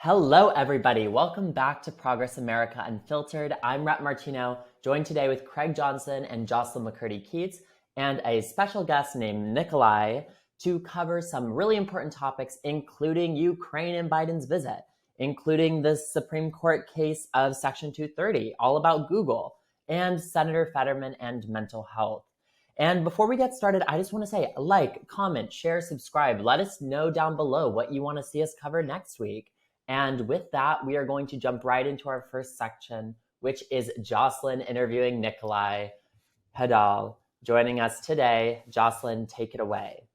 Hello, everybody. Welcome back to Progress America Unfiltered. I'm Rhett Martino, joined today with Craig Johnson and Jocelyn McCurdy-Keats, and a special guest named Nikolai to cover some really important topics, including Ukraine and Biden's visit, including the Supreme Court case of Section 230, all about Google, and Senator Fetterman and mental health. And before we get started, I just want to say, like, comment, share, subscribe. Let us know down below what you want to see us cover next week. And with that, we are going to jump right into our first section, which is Jocelyn interviewing Nikolai Hadal. Joining us today, Jocelyn, take it away.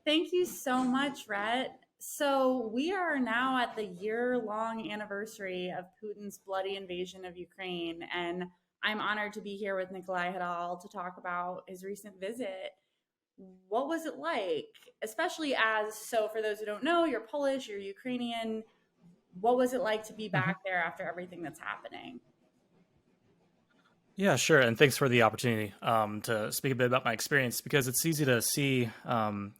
Thank you so much, Rhett. So we are now at the year-long anniversary of Putin's bloody invasion of Ukraine, and I'm honored to be here with Nikolai Hadal to talk about his recent visit. What was it like? Especially so for those who don't know, you're Polish, you're Ukrainian. What was it like to be back there after everything that's happening? Yeah, sure. And thanks for the opportunity to speak a bit about my experience, because it's easy to see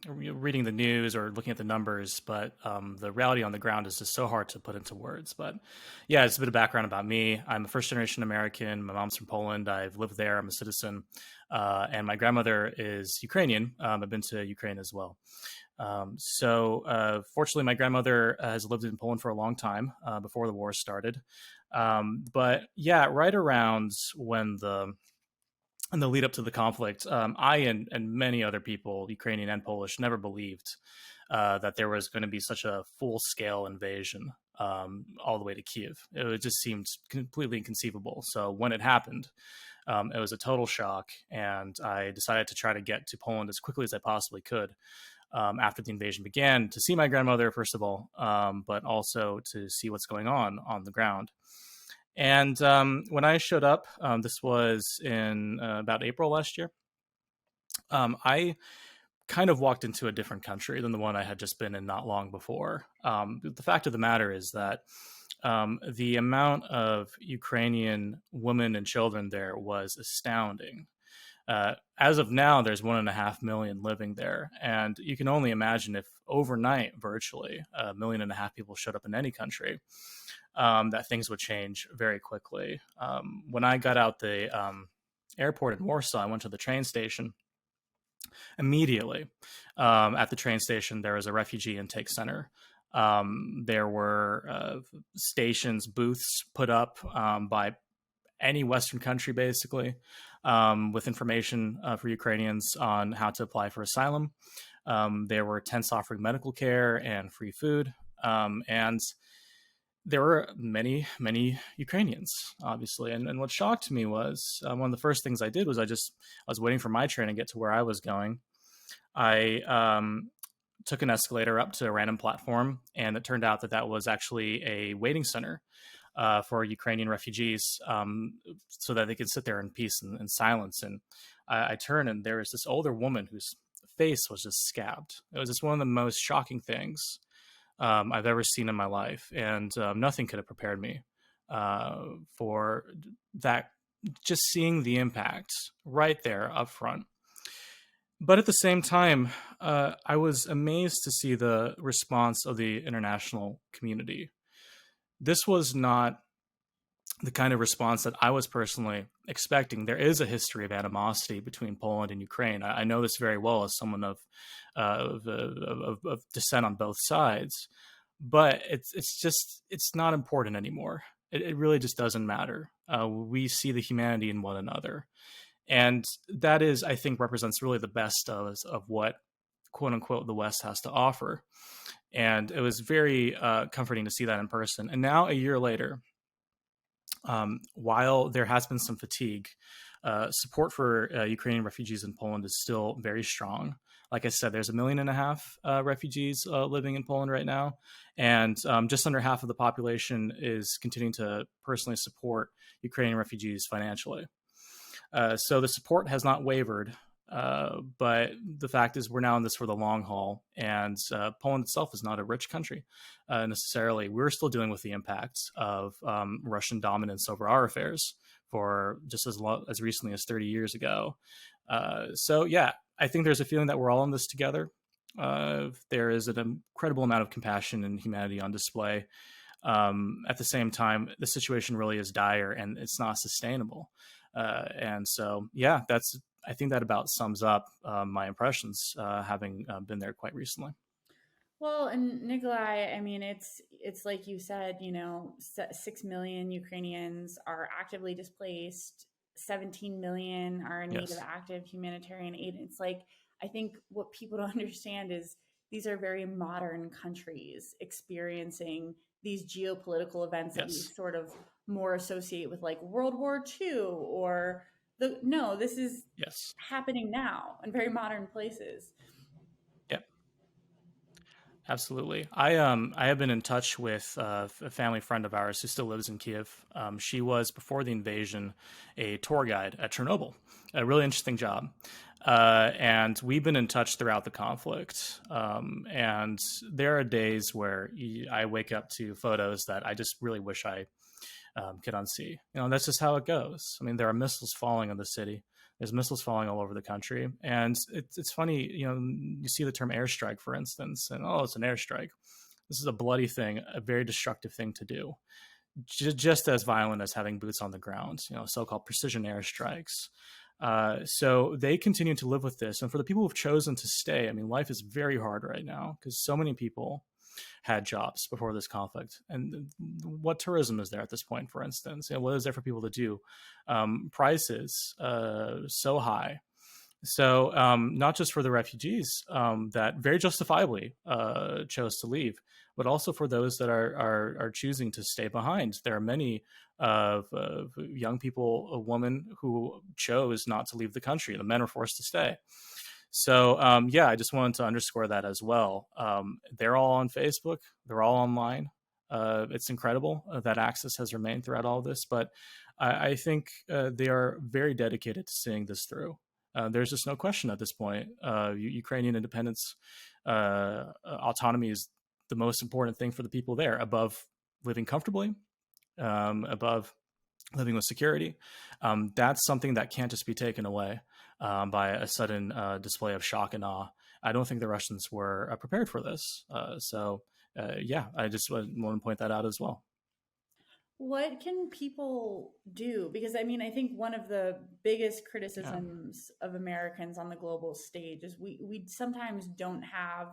reading the news or looking at the numbers, but the reality on the ground is just so hard to put into words. But yeah, it's a bit of background about me. I'm a first generation American. My mom's from Poland. I've lived there. I'm a citizen. And my grandmother is Ukrainian. I've been to Ukraine as well. Fortunately, my grandmother has lived in Poland for a long time before the war started. But yeah, right around when in the lead up to the conflict, I and many other people, Ukrainian and Polish, never believed that there was going to be such a full scale invasion all the way to Kiev. It just seemed completely inconceivable. So when it happened, it was a total shock, and I decided to try to get to Poland as quickly as I possibly could. After the invasion began, to see my grandmother, first of all, but also to see what's going on the ground. And when I showed up, this was in about April last year, I kind of walked into a different country than the one I had just been in not long before. The fact of the matter is that the amount of Ukrainian women and children there was astounding. As of now, there's 1.5 million living there. And you can only imagine if overnight, virtually, 1.5 million people showed up in any country, that things would change very quickly. When I got out the airport in Warsaw, I went to the train station. Immediately at the train station, there was a refugee intake center. There were stations, booths put up by any Western country, basically, with information for Ukrainians on how to apply for asylum. There were tents offering medical care and free food. And there were many, many Ukrainians, obviously. And what shocked me was one of the first things I did was I was waiting for my train to get to where I was going. I took an escalator up to a random platform, and it turned out that was actually a waiting center for Ukrainian refugees, so that they could sit there in peace and silence. And I turned, and there was this older woman whose face was just scabbed. It was just one of the most shocking things I've ever seen in my life, and nothing could have prepared me for that. Just seeing the impact right there up front. But at the same time, I was amazed to see the response of the international community. This was not the kind of response that I was personally expecting. There is a history of animosity between Poland and Ukraine. I know this very well as someone of descent on both sides, but it's not important anymore. It really just doesn't matter. We see the humanity in one another, and that is, I think, represents really the best of what, quote unquote, the West has to offer. And it was very comforting to see that in person. And now, a year later, while there has been some fatigue, support for Ukrainian refugees in Poland is still very strong. Like I said, there's 1.5 million refugees living in Poland right now. And just under half of the population is continuing to personally support Ukrainian refugees financially. So the support has not wavered. But the fact is, we're now in this for the long haul, and Poland itself is not a rich country necessarily. We're still dealing with the impacts of Russian dominance over our affairs for just as recently as 30 years ago. So yeah, I think there's a feeling that we're all in this together. there is an incredible amount of compassion and humanity on display. At the same time, the situation really is dire and it's not sustainable. And so, yeah, I think that about sums up my impressions, having been there quite recently. Well, and Nikolai, I mean, it's like you said, 6 million Ukrainians are actively displaced. 17 million are in need of Yes. active humanitarian aid. It's like, I think what people don't understand is these are very modern countries experiencing these geopolitical events that we Yes. sort of more associate with like World War II or no, this is Yes. happening now in very modern places. Yeah. Absolutely. I have been in touch with a family friend of ours who still lives in Kiev. She was, before the invasion, a tour guide at Chernobyl. A really interesting job. And we've been in touch throughout the conflict. And there are days where I wake up to photos that I just really wish I could unsee. That's just how it goes. I mean, there are missiles falling on the city. There's missiles falling all over the country. And it's funny, you see the term airstrike, for instance, and oh, it's an airstrike. This is a bloody thing, a very destructive thing to do. Just as violent as having boots on the ground, so-called precision airstrikes. So they continue to live with this. And for the people who've chosen to stay, I mean, life is very hard right now because so many people had jobs before this conflict. And what tourism is there at this point, for instance? What is there for people to do? Prices so high. So not just for the refugees that very justifiably chose to leave, but also for those that are choosing to stay behind. There are many young people, a woman who chose not to leave the country. The men are forced to stay. So, yeah, I just wanted to underscore that as well. They're all on Facebook. They're all online. It's incredible that access has remained throughout all this, but I think they are very dedicated to seeing this through. There's just no question at this point. Ukrainian independence, autonomy is the most important thing for the people there, above living comfortably, above living with security. That's something that can't just be taken away by a sudden display of shock and awe. I don't think the Russians were prepared for this. So, yeah, I just want to point that out as well. What can people do? Because I mean, I think one of the biggest criticisms of Americans on the global stage is we sometimes don't have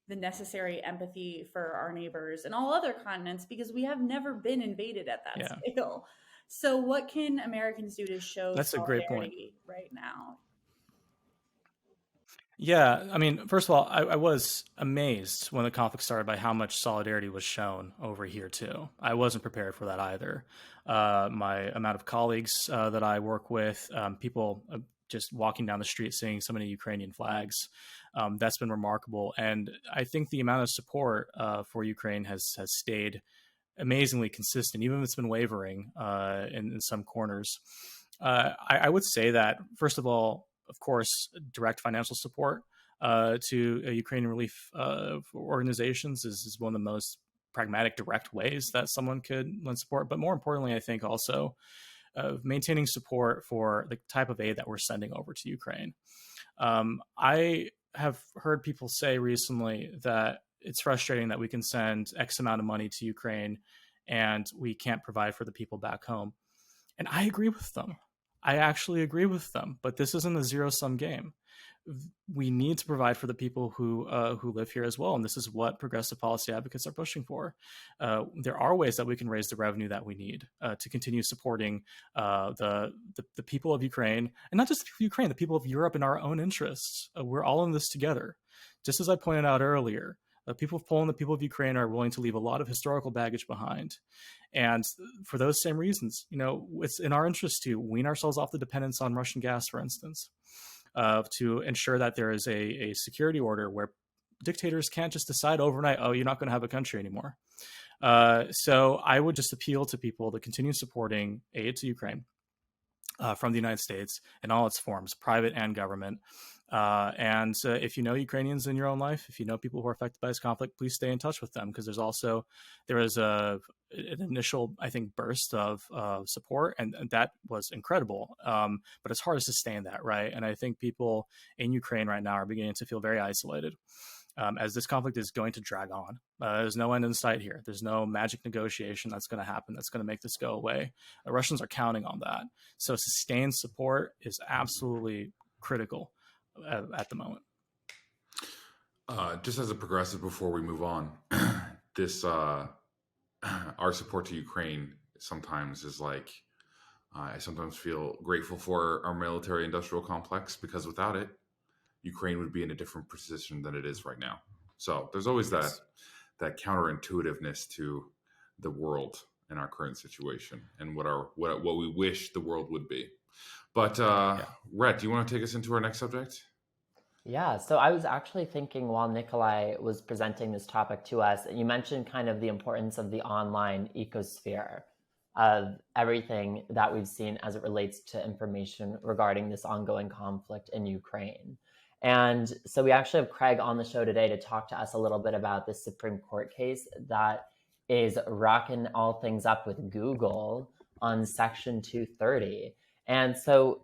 the necessary empathy for our neighbors and all other continents because we have never been invaded at that scale. So what can Americans do to show That's a great point right now? Yeah, I mean, first of all, I was amazed when the conflict started by how much solidarity was shown over here too. I wasn't prepared for that either. My amount of colleagues that I work with, people just walking down the street seeing so many Ukrainian flags, that's been remarkable. And I think the amount of support for Ukraine has stayed amazingly consistent, even if it's been wavering in some corners. I would say that, first of all, of course, direct financial support to Ukrainian relief organizations is one of the most pragmatic, direct ways that someone could lend support. But more importantly, I think also maintaining support for the type of aid that we're sending over to Ukraine. I have heard people say recently that it's frustrating that we can send X amount of money to Ukraine and we can't provide for the people back home. And I agree with them. I actually agree with them, but this isn't a zero-sum game. We need to provide for the people who live here as well, and this is what progressive policy advocates are pushing for. There are ways that we can raise the revenue that we need to continue supporting the people of Ukraine, and not just the people of Ukraine, the people of Europe in our own interests. We're all in this together. Just as I pointed out earlier, the people of Poland, the people of Ukraine are willing to leave a lot of historical baggage behind. And for those same reasons, it's in our interest to wean ourselves off the dependence on Russian gas, for instance, to ensure that there is a security order where dictators can't just decide overnight, oh, you're not going to have a country anymore. So I would just appeal to people to continue supporting aid to Ukraine from the United States in all its forms, private and government. And if you know Ukrainians in your own life, if you know people who are affected by this conflict, please stay in touch with them, because there was an initial, I think, burst of support, and that was incredible. But it's hard to sustain that, right? And I think people in Ukraine right now are beginning to feel very isolated. as this conflict is going to drag on. There's no end in sight here. There's no magic negotiation that's going to happen that's going to make this go away. The Russians are counting on that. So sustained support is absolutely critical at the moment. Just as a progressive, before we move on, this our support to Ukraine sometimes is like, I sometimes feel grateful for our military industrial complex, because without it, Ukraine would be in a different position than it is right now. So there's always that counterintuitiveness to the world in our current situation and what we wish the world would be. But Rhett, do you want to take us into our next subject? Yeah, so I was actually thinking while Nikolai was presenting this topic to us, you mentioned kind of the importance of the online ecosphere, of everything that we've seen as it relates to information regarding this ongoing conflict in Ukraine. And so we actually have Craig on the show today to talk to us a little bit about this Supreme Court case that is rocking all things up with Google on Section 230. And so,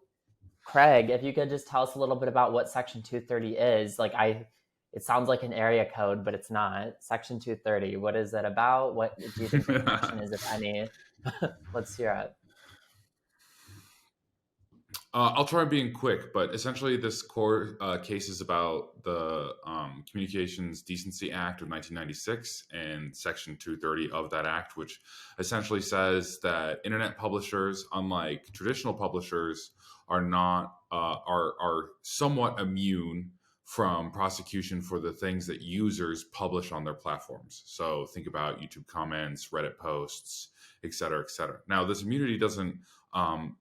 Craig, if you could just tell us a little bit about what Section 230 is. It sounds like an area code, but it's not. Section 230, what is it about? What do you think the connection is, if any? Let's hear it. I'll try being quick, but essentially this core case is about the Communications Decency Act of 1996 and Section 230 of that act, which essentially says that internet publishers, unlike traditional publishers, are somewhat immune from prosecution for the things that users publish on their platforms. So think about YouTube comments, Reddit posts, et cetera, et cetera. Now, this immunity doesn't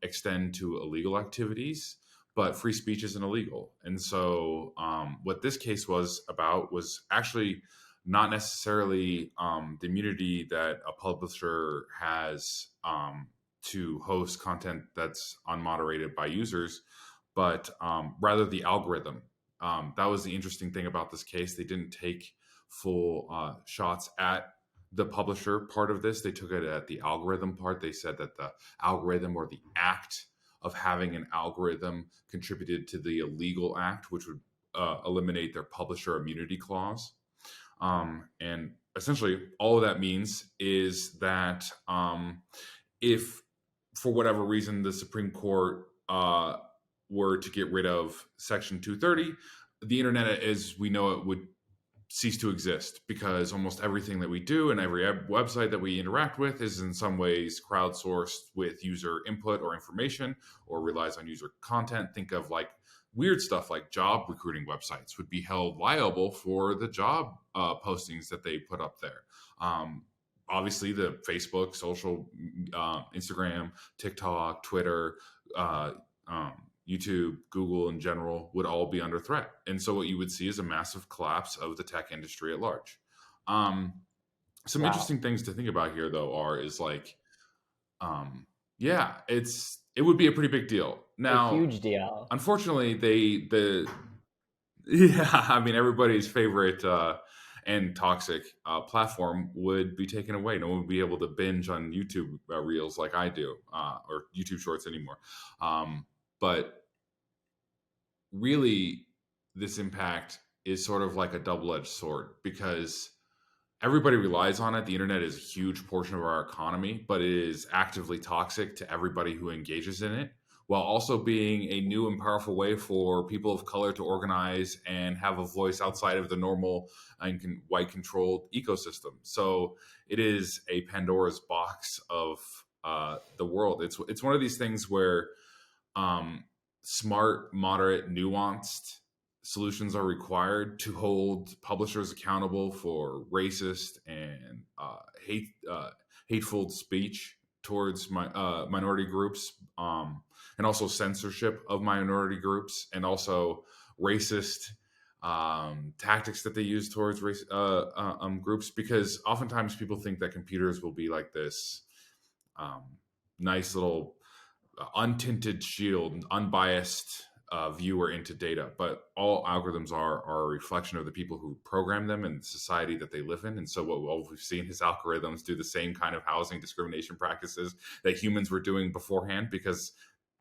extend to illegal activities, but free speech isn't illegal. And so what this case was about was actually not necessarily the immunity that a publisher has to host content that's unmoderated by users, but rather the algorithm. That was the interesting thing about this case. They didn't take full shots at the publisher part of this. They took it at the algorithm part. They said that the algorithm, or the act of having an algorithm, contributed to the illegal act, which would eliminate their publisher immunity clause. And essentially all of that means is that if for whatever reason the Supreme Court were to get rid of Section 230, the internet as we know it would cease to exist, because almost everything that we do and every website that we interact with is in some ways crowdsourced with user input or information, or relies on user content. Think of like weird stuff like job recruiting websites would be held liable for the job postings that they put up there. Obviously, the Facebook, social, Instagram, TikTok, Twitter, YouTube, Google in general would all be under threat. And so what you would see is a massive collapse of the tech industry at large. Some interesting things to think about here, though, it would be a pretty big deal. Now, a huge deal. Unfortunately, everybody's favorite and toxic platform would be taken away. No one would be able to binge on YouTube Reels like I do, or YouTube Shorts anymore. But really, this impact is sort of like a double-edged sword, because everybody relies on it. The internet is a huge portion of our economy, but it is actively toxic to everybody who engages in it, while also being a new and powerful way for people of color to organize and have a voice outside of the normal and white-controlled ecosystem. So it is a Pandora's box of the world. It's one of these things where smart, moderate, nuanced solutions are required to hold publishers accountable for racist and hateful speech towards minority groups, and also censorship of minority groups, and also racist tactics that they use towards race groups. Because oftentimes people think that computers will be like this nice little untinted shield, unbiased viewer into data, but all algorithms are a reflection of the people who program them and the society that they live in. And so what we've seen is algorithms do the same kind of housing discrimination practices that humans were doing beforehand, because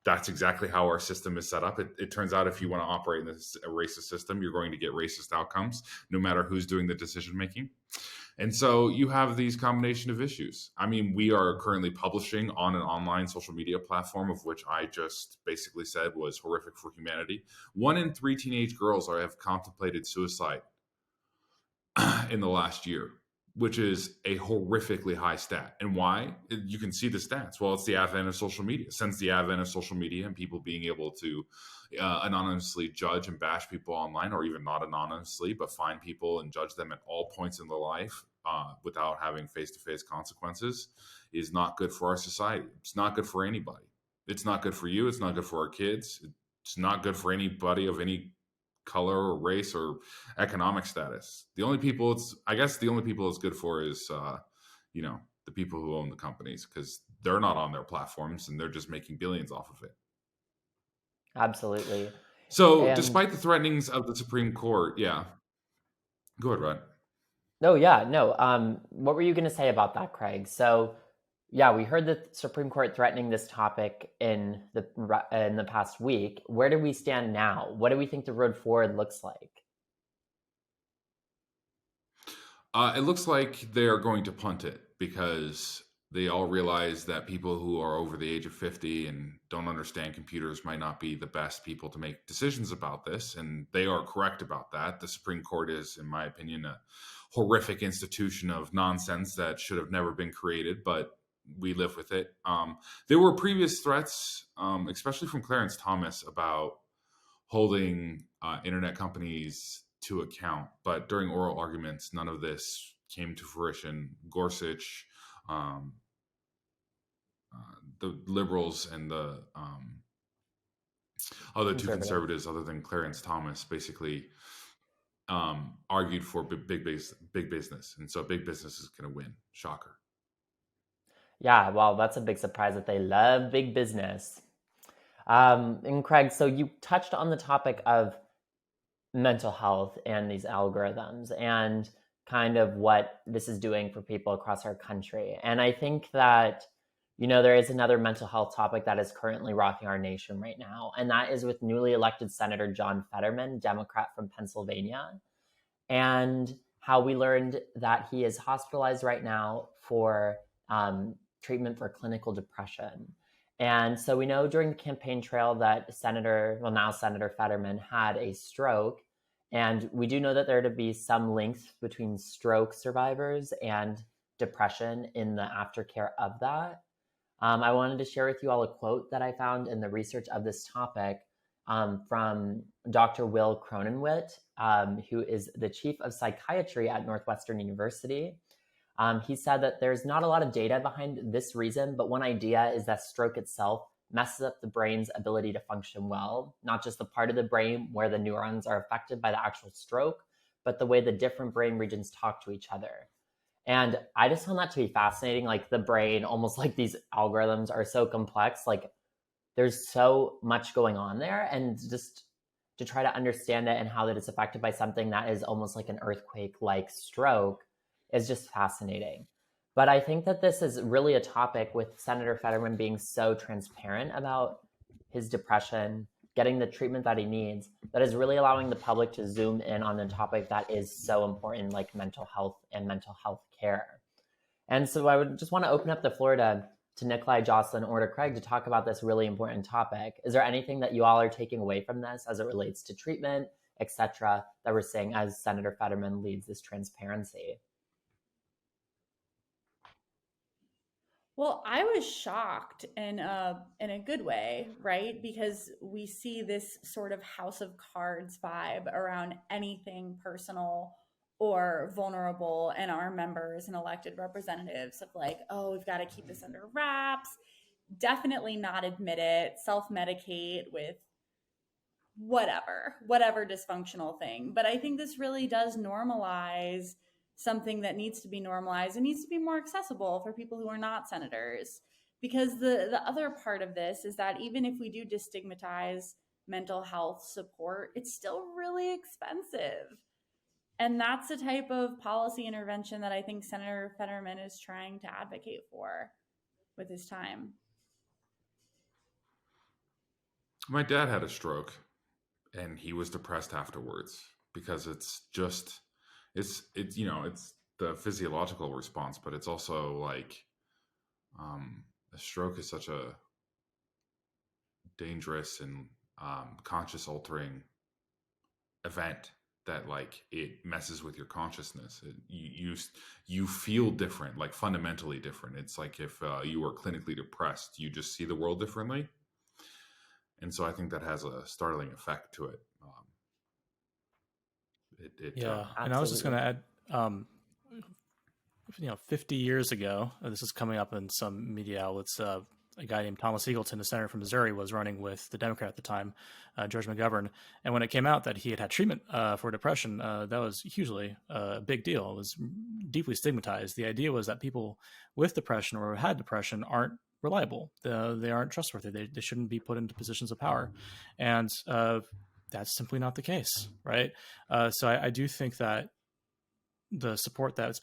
that's exactly how our system is set up. It turns out if you want to operate in this a racist system, you're going to get racist outcomes, no matter who's doing the decision making. And so you have these combination of issues. I mean, we are currently publishing on an online social media platform, of which I just basically said was horrific for humanity. 1 in 3 teenage girls have contemplated suicide in the last year, which is a horrifically high stat. And why? You can see the stats. Well, it's the advent of social media. Since the advent of social media and people being able to anonymously judge and bash people online, or even not anonymously, but find people and judge them at all points in their life without having face-to-face consequences, is not good for our society. It's not good for anybody. It's not good for you. It's not good for our kids. It's not good for anybody of any color or race or economic status. The only people it's good for is the people who own the companies, because they're not on their platforms and they're just making billions off of it. Absolutely. So And despite the threatenings of the Supreme Court, yeah, go ahead, Rod. what were you going to say about that, Craig? So yeah, we heard the Supreme Court threatening this topic in the past week. Where do we stand now? What do we think the road forward looks like? It looks like they are going to punt it, because they all realize that people who are over the age of 50 and don't understand computers might not be the best people to make decisions about this. And they are correct about that. The Supreme Court is, in my opinion, a horrific institution of nonsense that should have never been created, but we live with it. There were previous threats, especially from Clarence Thomas, about holding internet companies to account. But during oral arguments, none of this came to fruition. Gorsuch, the liberals, and the other two conservatives, other than Clarence Thomas, basically argued for big business. And so big business is going to win. Shocker. Yeah, well, that's a big surprise that they love big business. And Craig, so you touched on the topic of mental health and these algorithms and kind of what this is doing for people across our country. And I think that, there is another mental health topic that is currently rocking our nation right now, and that is with newly elected Senator John Fetterman, Democrat from Pennsylvania, and how we learned that he is hospitalized right now for treatment for clinical depression. And so we know during the campaign trail that Senator Fetterman had a stroke. And we do know that there to be some links between stroke survivors and depression in the aftercare of that. I wanted to share with you all a quote that I found in the research of this topic from Dr. Will Cronenwit, who is the chief of psychiatry at Northwestern University. He said that there's not a lot of data behind this reason, but one idea is that stroke itself messes up the brain's ability to function well, not just the part of the brain where the neurons are affected by the actual stroke, but the way the different brain regions talk to each other. And I just found that to be fascinating. Like, the brain, almost like these algorithms are so complex, like there's so much going on there, and just to try to understand it and how that it's affected by something that is almost like an earthquake-like stroke is just fascinating. But I think that this is really a topic, with Senator Fetterman being so transparent about his depression, getting the treatment that he needs, that is really allowing the public to zoom in on the topic that is so important, like mental health and mental health care. And so I would just want to open up the floor to Nikolai, Jocelyn, or to Craig to talk about this really important topic. Is there anything that you all are taking away from this as it relates to treatment, etc., that we're seeing as Senator Fetterman leads this transparency? Well, I was shocked in a good way, right? Because we see this sort of house of cards vibe around anything personal or vulnerable in our members and elected representatives, of like, oh, we've got to keep this under wraps, definitely not admit it, self-medicate with whatever dysfunctional thing. But I think this really does normalize something that needs to be normalized and needs to be more accessible for people who are not senators. Because the other part of this is that even if we do destigmatize mental health support, it's still really expensive. And that's the type of policy intervention that I think Senator Fetterman is trying to advocate for with his time. My dad had a stroke, and he was depressed afterwards because it's the physiological response, but it's also like a stroke is such a dangerous and conscious altering event that like it messes with your consciousness. You feel different, like fundamentally different. It's like if you were clinically depressed, you just see the world differently, and so I think that has a startling effect to it. Yeah, and I was just Absolutely. going to add, 50 years ago, this is coming up in some media outlets. A guy named Thomas Eagleton, a senator from Missouri, was running with the Democrat at the time, George McGovern. And when it came out that he had treatment for depression, that was hugely a big deal. It was deeply stigmatized. The idea was that people with depression or who had depression aren't reliable. They aren't trustworthy. They shouldn't be put into positions of power. And that's simply not the case, right? So I do think that the support that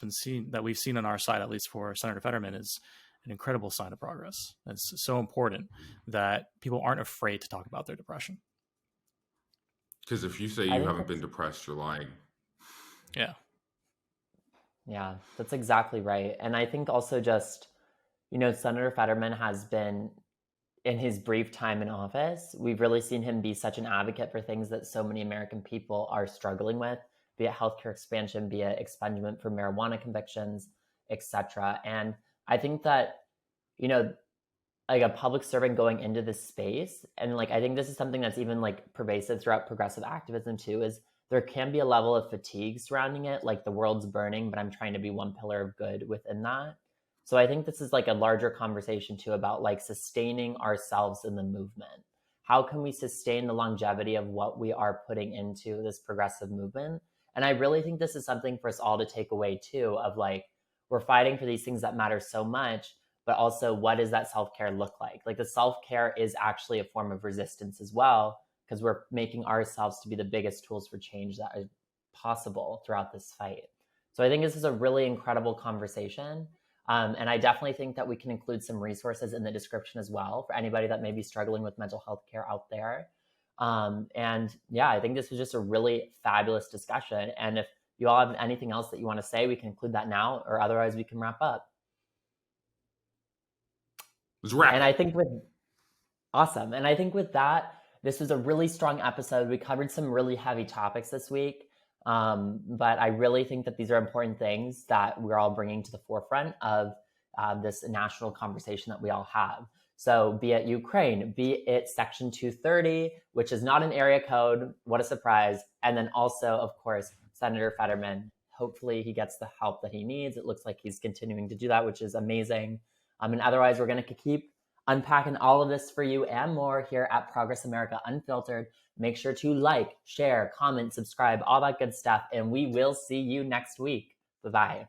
we've seen on our side, at least for Senator Fetterman, is an incredible sign of progress. It's so important that people aren't afraid to talk about their depression. Because if you say you haven't been depressed, you're lying. Yeah. Yeah, that's exactly right. And I think also just, Senator Fetterman has been, in his brief time in office, we've really seen him be such an advocate for things that so many American people are struggling with, be it healthcare expansion, be it expungement for marijuana convictions, etc. And I think that, like a public servant going into this space, and like I think this is something that's even like pervasive throughout progressive activism too, is there can be a level of fatigue surrounding it, like the world's burning, but I'm trying to be one pillar of good within that. So I think this is like a larger conversation too about like sustaining ourselves in the movement. How can we sustain the longevity of what we are putting into this progressive movement? And I really think this is something for us all to take away too, of like, we're fighting for these things that matter so much, but also what does that self-care look like? Like the self-care is actually a form of resistance as well, because we're making ourselves to be the biggest tools for change that is possible throughout this fight. So I think this is a really incredible conversation. And I definitely think that we can include some resources in the description as well for anybody that may be struggling with mental health care out there. And yeah, I think this was just a really fabulous discussion. And if you all have anything else that you want to say, we can include that now, or otherwise we can wrap up. Let's wrap. And I think awesome. And I think with that, this was a really strong episode. We covered some really heavy topics this week. But I really think that these are important things that we're all bringing to the forefront of this national conversation that we all have. So be it Ukraine, be it Section 230, which is not an area code. What a surprise. And then also, of course, Senator Fetterman. Hopefully he gets the help that he needs. It looks like he's continuing to do that, which is amazing. And otherwise, we're going to keep unpacking all of this for you and more here at Progress America Unfiltered. Make sure to like, share, comment, subscribe, all that good stuff. And we will see you next week. Bye-bye.